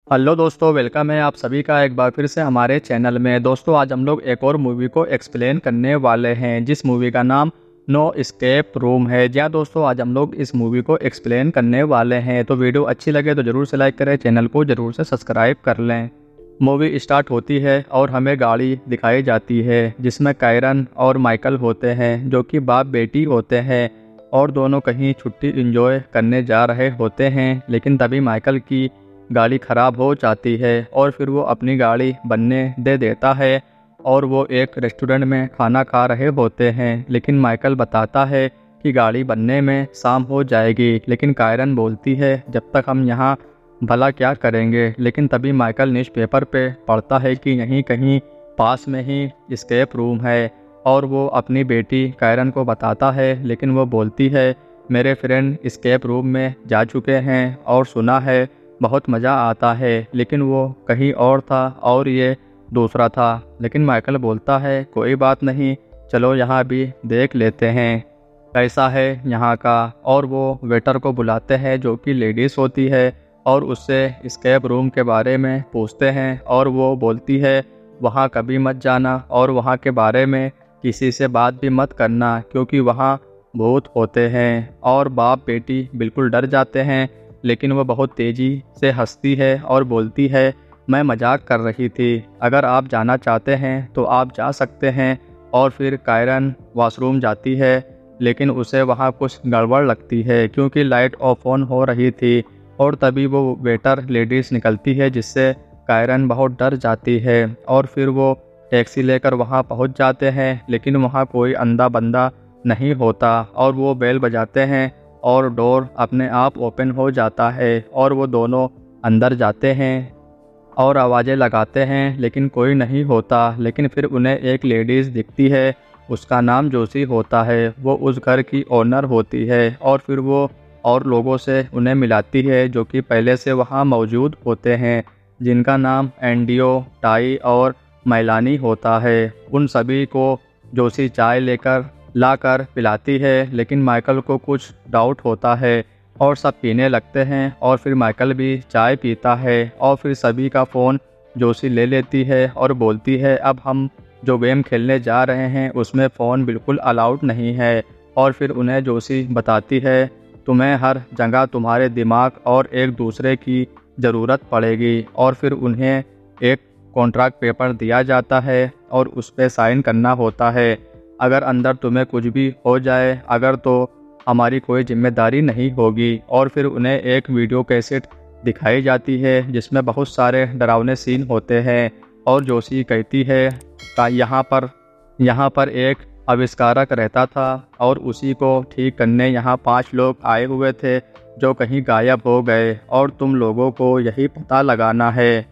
Hello दोस्तों, welcome है आप सभी का एक बार फिर से हमारे चैनल में। दोस्तों आज हम लोग एक और मूवी को एक्सप्लेन करने वाले हैं जिस मूवी का नाम नो एस्केप रूम है। जी हाँ दोस्तों, आज हम लोग इस मूवी को एक्सप्लेन करने वाले हैं। तो वीडियो अच्छी लगे तो ज़रूर से लाइक करें, चैनल को ज़रूर से सब्सक्राइब कर लें। मूवी स्टार्ट होती है और हमें गाड़ी दिखाई जाती है जिसमें कायरन और माइकल होते हैं जो कि बाप बेटी होते हैं और दोनों कहीं छुट्टी एंजॉय करने जा रहे होते हैं। लेकिन तभी माइकल की गाड़ी ख़राब हो जाती है और फिर वो अपनी गाड़ी बनने दे देता है और वो एक रेस्टोरेंट में खाना खा रहे होते हैं। लेकिन माइकल बताता है कि गाड़ी बनने में शाम हो जाएगी, लेकिन कायरन बोलती है जब तक हम यहाँ भला क्या करेंगे। लेकिन तभी माइकल न्यूज़पेपर पे पढ़ता है कि यहीं कहीं पास में ही एस्केप रूम है और वो अपनी बेटी कायरन को बताता है। लेकिन वो बोलती है मेरे फ्रेंड एस्केप रूम में जा चुके हैं और सुना है बहुत मज़ा आता है, लेकिन वो कहीं और था और ये दूसरा था। लेकिन माइकल बोलता है कोई बात नहीं, चलो यहाँ भी देख लेते हैं कैसा है यहाँ का। और वो वेटर को बुलाते हैं जो कि लेडीज़ होती है और उससे एस्केप रूम के बारे में पूछते हैं और वो बोलती है वहाँ कभी मत जाना और वहाँ के बारे में किसी से बात भी मत करना क्योंकि वहाँ भूत होते हैं। और बाप बेटी बिल्कुल डर जाते हैं, लेकिन वह बहुत तेज़ी से हंसती है और बोलती है मैं मजाक कर रही थी, अगर आप जाना चाहते हैं तो आप जा सकते हैं। और फिर कायरन वॉशरूम जाती है, लेकिन उसे वहाँ कुछ गड़बड़ लगती है क्योंकि लाइट ऑफ ऑन हो रही थी। और तभी वो वेटर लेडीज़ निकलती है जिससे कायरन बहुत डर जाती है। और फिर वो टैक्सी लेकर वहाँ पहुँच जाते हैं, लेकिन वहाँ कोई अंधा बंदा नहीं होता और वो बेल बजाते हैं और डोर अपने आप ओपन हो जाता है और वो दोनों अंदर जाते हैं और आवाज़ें लगाते हैं, लेकिन कोई नहीं होता। लेकिन फिर उन्हें एक लेडीज़ दिखती है, उसका नाम जोशी होता है, वो उस घर की ओनर होती है। और फिर वो और लोगों से उन्हें मिलाती है जो कि पहले से वहाँ मौजूद होते हैं, जिनका नाम एंडियो, टाई और मैलानी होता है। उन सभी को जोशी चाय लाकर पिलाती है, लेकिन माइकल को कुछ डाउट होता है और सब पीने लगते हैं। और फिर माइकल भी चाय पीता है और फिर सभी का फ़ोन जोशी ले लेती है और बोलती है अब हम जो गेम खेलने जा रहे हैं उसमें फ़ोन बिल्कुल अलाउड नहीं है। और फिर उन्हें जोशी बताती है तुम्हें हर जगह तुम्हारे दिमाग और एक दूसरे की ज़रूरत पड़ेगी। और फिर उन्हें एक कॉन्ट्रैक्ट पेपर दिया जाता है और उस पर साइन करना होता है, अगर अंदर तुम्हें कुछ भी हो जाए अगर तो हमारी कोई जिम्मेदारी नहीं होगी। और फिर उन्हें एक वीडियो कैसेट दिखाई जाती है जिसमें बहुत सारे डरावने सीन होते हैं और जोशी कहती है का यहाँ पर एक आविष्कारक रहता था और उसी को ठीक करने यहाँ 5 लोग आए हुए थे जो कहीं गायब हो गए और तुम लोगों को यही पता लगाना है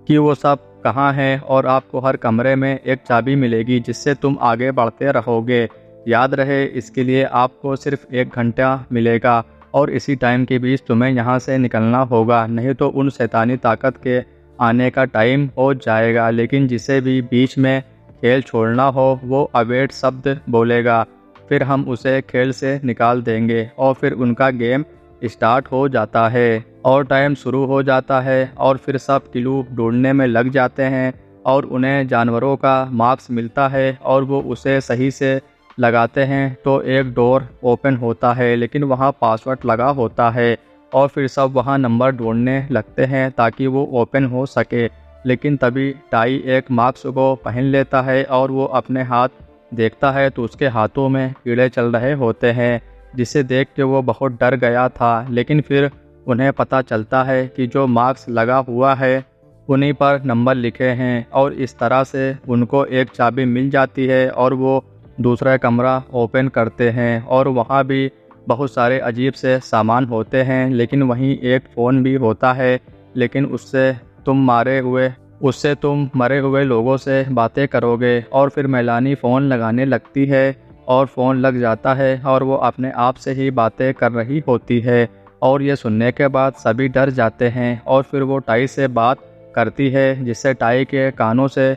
कि वो सब कहाँ हैं। और आपको हर कमरे में एक चाबी मिलेगी जिससे तुम आगे बढ़ते रहोगे। याद रहे इसके लिए आपको सिर्फ 1 घंटा मिलेगा और इसी टाइम के बीच तुम्हें यहाँ से निकलना होगा, नहीं तो उन शैतानी ताकत के आने का टाइम हो जाएगा। लेकिन जिसे भी बीच में खेल छोड़ना हो वो अवैध शब्द बोलेगा, फिर हम उसे खेल से निकाल देंगे। और फिर उनका गेम स्टार्ट हो जाता है और टाइम शुरू हो जाता है और फिर सब क्लू ढूंढने में लग जाते हैं और उन्हें जानवरों का मार्क्स मिलता है और वो उसे सही से लगाते हैं तो एक डोर ओपन होता है, लेकिन वहाँ पासवर्ड लगा होता है। और फिर सब वहाँ नंबर ढूंढने लगते हैं ताकि वो ओपन हो सके। लेकिन तभी टाई एक मार्क्स को पहन लेता है और वो अपने हाथ देखता है तो उसके हाथों में कीड़े चल रहे होते हैं, जिसे देख के वो बहुत डर गया था। लेकिन फिर उन्हें पता चलता है कि जो मार्क्स लगा हुआ है उन्हीं पर नंबर लिखे हैं और इस तरह से उनको एक चाबी मिल जाती है और वो दूसरा कमरा ओपन करते हैं और वहाँ भी बहुत सारे अजीब से सामान होते हैं। लेकिन वहीं एक फ़ोन भी होता है, लेकिन उससे तुम मरे हुए लोगों से बातें करोगे। और फिर मेलानी फ़ोन लगाने लगती है और फ़ोन लग जाता है और वो अपने आप से ही बातें कर रही होती है। और ये सुनने के बाद सभी डर जाते हैं और फिर वो टाई से बात करती है जिससे टाई के कानों से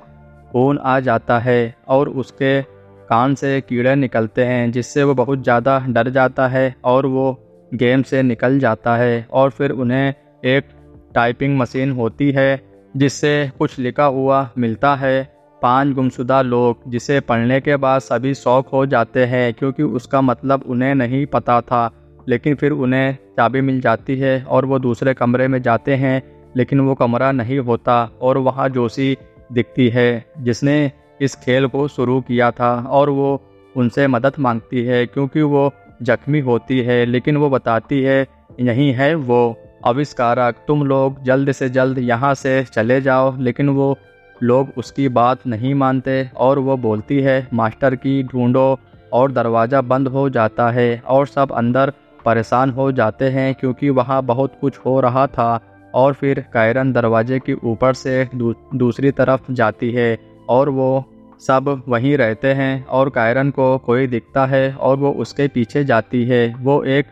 खून आ जाता है और उसके कान से कीड़े निकलते हैं, जिससे वो बहुत ज़्यादा डर जाता है और वो गेम से निकल जाता है। और फिर उन्हें एक टाइपिंग मशीन होती है जिससे कुछ लिखा हुआ मिलता है। 5 गुमशुदा लोग, जिसे पढ़ने के बाद सभी शौक हो जाते हैं क्योंकि उसका मतलब उन्हें नहीं पता था। लेकिन फिर उन्हें चाबी मिल जाती है और वो दूसरे कमरे में जाते हैं, लेकिन वो कमरा नहीं होता और वहाँ जोशी दिखती है जिसने इस खेल को शुरू किया था और वो उनसे मदद मांगती है क्योंकि वो जख्मी होती है। लेकिन वो बताती है यही है वो आविष्कारक, तुम लोग जल्द से जल्द यहाँ से चले जाओ। लेकिन वो लोग उसकी बात नहीं मानते और वो बोलती है मास्टर की ढूंढो, और दरवाज़ा बंद हो जाता है और सब अंदर परेशान हो जाते हैं क्योंकि वहाँ बहुत कुछ हो रहा था। और फिर कायरन दरवाजे के ऊपर से दूसरी तरफ जाती है और वो सब वहीं रहते हैं और कायरन को कोई दिखता है और वो उसके पीछे जाती है। वो एक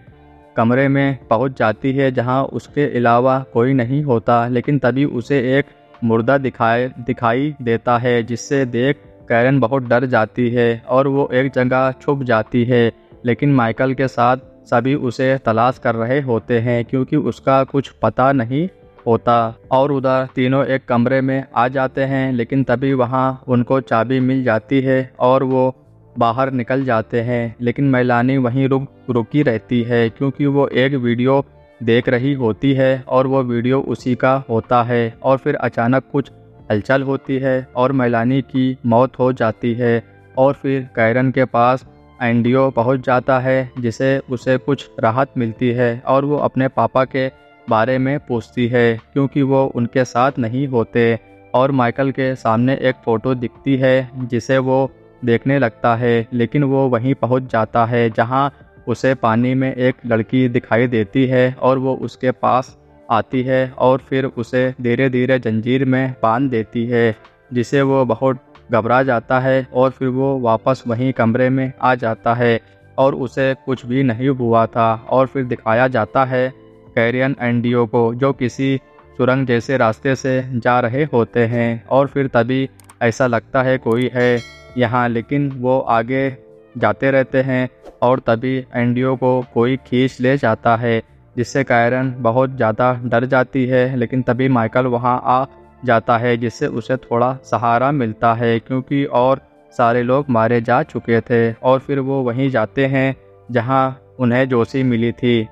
कमरे में पहुंच जाती है जहां उसके अलावा कोई नहीं होता, लेकिन तभी उसे एक मुर्दा दिखाई देता है जिससे देख कायरन बहुत डर जाती है और वो एक जगह छुप जाती है। लेकिन माइकल के साथ सभी उसे तलाश कर रहे होते हैं क्योंकि उसका कुछ पता नहीं होता। और उधर तीनों एक कमरे में आ जाते हैं, लेकिन तभी वहाँ उनको चाबी मिल जाती है और वो बाहर निकल जाते हैं। लेकिन मेलानी वहीं रुकी रहती है क्योंकि वो एक वीडियो देख रही होती है और वो वीडियो उसी का होता है। और फिर अचानक कुछ हलचल होती है और मेलानी की मौत हो जाती है। और फिर कायरन के पास एंडियो पहुंच जाता है जिसे उसे कुछ राहत मिलती है और वो अपने पापा के बारे में पूछती है क्योंकि वो उनके साथ नहीं होते। और माइकल के सामने एक फ़ोटो दिखती है जिसे वो देखने लगता है, लेकिन वो वहीं पहुंच जाता है जहां उसे पानी में एक लड़की दिखाई देती है और वो उसके पास आती है और फिर उसे धीरे धीरे जंजीर में बांध देती है जिसे वो बहुत घबरा जाता है। और फिर वो वापस वहीं कमरे में आ जाता है और उसे कुछ भी नहीं हुआ था। और फिर दिखाया जाता है कैरियन एंडियो को जो किसी सुरंग जैसे रास्ते से जा रहे होते हैं। और फिर तभी ऐसा लगता है कोई है यहाँ, लेकिन वो आगे जाते रहते हैं और तभी एंडियो को कोई खींच ले जाता है जिससे कायरन बहुत ज़्यादा डर जाती है। लेकिन तभी माइकल वहाँ आ जाता है जिससे उसे थोड़ा सहारा मिलता है क्योंकि और सारे लोग मारे जा चुके थे। और फिर वो वहीं जाते हैं जहाँ उन्हें जोशी मिली थी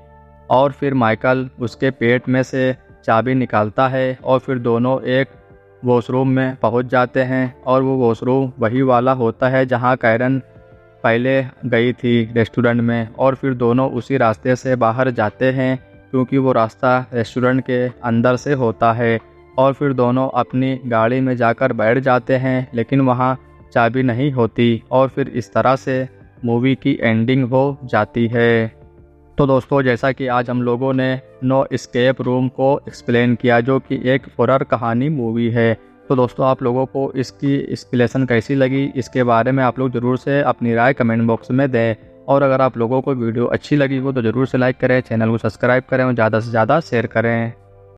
और फिर माइकल उसके पेट में से चाबी निकालता है और फिर दोनों एक वॉशरूम में पहुंच जाते हैं। और वो वॉशरूम वही वाला होता है जहां कायरन पहले गई थी रेस्टोरेंट में। और फिर दोनों उसी रास्ते से बाहर जाते हैं क्योंकि वो रास्ता रेस्टोरेंट के अंदर से होता है। और फिर दोनों अपनी गाड़ी में जाकर बैठ जाते हैं, लेकिन वहाँ चाबी नहीं होती। और फिर इस तरह से मूवी की एंडिंग हो जाती है। तो दोस्तों, जैसा कि आज हम लोगों ने नो एस्केप रूम को एक्सप्लेन किया जो कि एक हॉरर कहानी मूवी है। तो दोस्तों, आप लोगों को इसकी एक्सप्लेनेशन कैसी लगी इसके बारे में आप लोग ज़रूर से अपनी राय कमेंट बॉक्स में दें। और अगर आप लोगों को वीडियो अच्छी लगी हो तो ज़रूर से लाइक करें, चैनल को सब्सक्राइब करें और ज़्यादा से ज़्यादा शेयर करें।